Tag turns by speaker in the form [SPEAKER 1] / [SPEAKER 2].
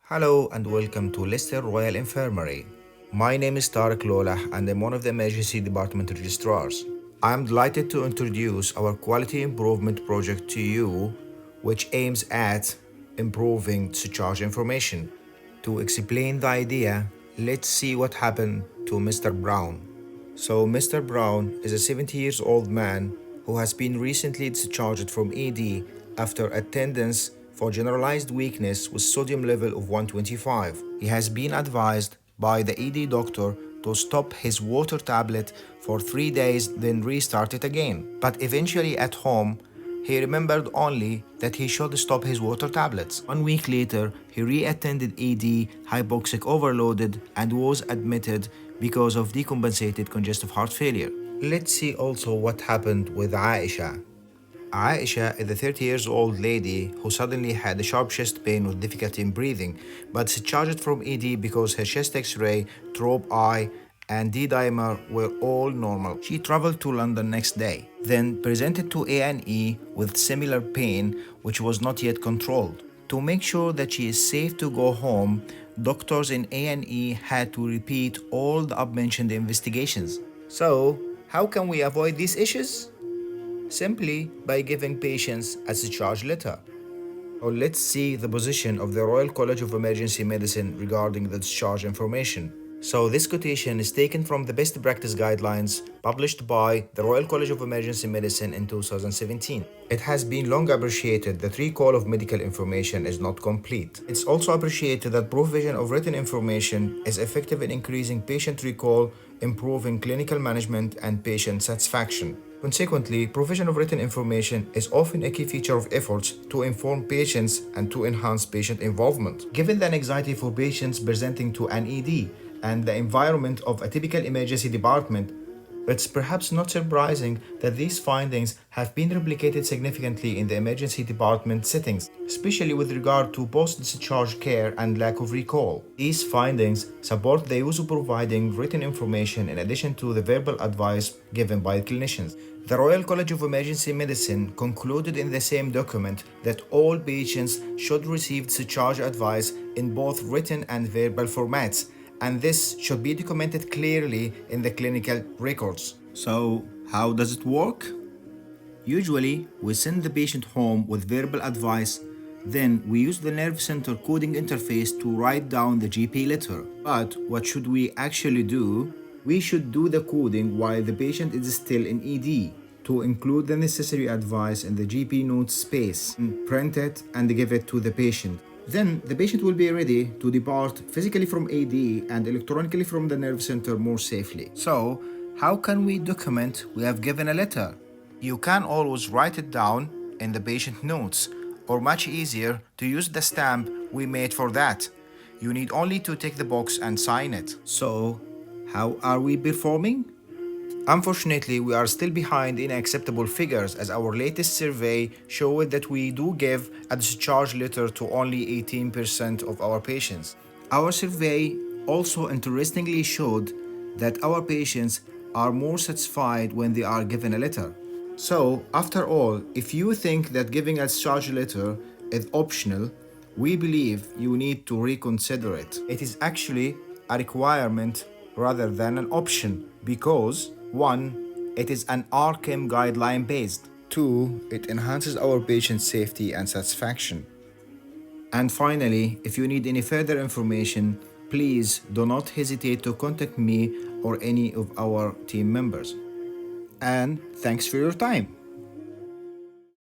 [SPEAKER 1] Hello and welcome to Leicester Royal Infirmary. My name is Tarek Lolah and I'm one of the emergency department registrars. I'm delighted to introduce our quality improvement project to you, which aims at improving discharge information. To explain the idea, let's see what happened to Mr. Brown. So, Mr. Brown is a 70 years old man who has been recently discharged from ED after attendance for generalized weakness with sodium level of 125. He has been advised by the ED doctor to stop his water tablet for 3 days, then restart it again. But eventually, at home, he remembered only that he should stop his water tablets. 1 week later, he re-attended ED, hypoxic overloaded, and was admitted because of decompensated congestive heart failure. Let's see also what happened with Aisha. Aisha is a 30 years old lady who suddenly had a sharp chest pain with difficulty in breathing, but discharged from ED because her chest X-ray, trope I, and D-dimer were all normal. She traveled to London next day, then presented to A&E with similar pain which was not yet controlled. To make sure that she is safe to go home, doctors in A&E had to repeat all the above-mentioned investigations. So, how can we avoid these issues? Simply by giving patients a discharge letter. Or let's see the position of the Royal College of Emergency Medicine regarding the discharge information. So this quotation is taken from the best practice guidelines published by the Royal College of Emergency Medicine in 2017. It has been long appreciated that recall of medical information is not complete. It's also appreciated that provision of written information is effective in increasing patient recall, improving clinical management, and patient satisfaction. Consequently, provision of written information is often a key feature of efforts to inform patients and to enhance patient involvement. Given the anxiety for patients presenting to an ED and the environment of a typical emergency department, it's perhaps not surprising that these findings have been replicated significantly in the emergency department settings, especially with regard to post-discharge care and lack of recall. These findings support the use of providing written information in addition to the verbal advice given by clinicians. The Royal College of Emergency Medicine concluded in the same document that all patients should receive discharge advice in both written and verbal formats, and this should be documented clearly in the clinical records. So, how does it work? Usually, we send the patient home with verbal advice, then we use the nerve center coding interface to write down the GP letter. But what should we actually do? We should do the coding while the patient is still in ED to include the necessary advice in the GP notes space, print it, and give it to the patient. Then the patient will be ready to depart physically from AD and electronically from the nerve center more safely. So, how can we document we have given a letter? You can always write it down in the patient notes, or much easier to use the stamp we made for that. You need only to tick the box and sign it. So, how are we performing? Unfortunately, we are still behind in acceptable figures as our latest survey showed that we do give a discharge letter to only 18% of our patients. Our survey also interestingly showed that our patients are more satisfied when they are given a letter. So, after all, if you think that giving a discharge letter is optional, we believe you need to reconsider it. It is actually a requirement rather than an option because 1. It is an RChem guideline based. 2. It enhances our patient safety and satisfaction. And finally, if you need any further information, please do not hesitate to contact me or any of our team members. And thanks for your time.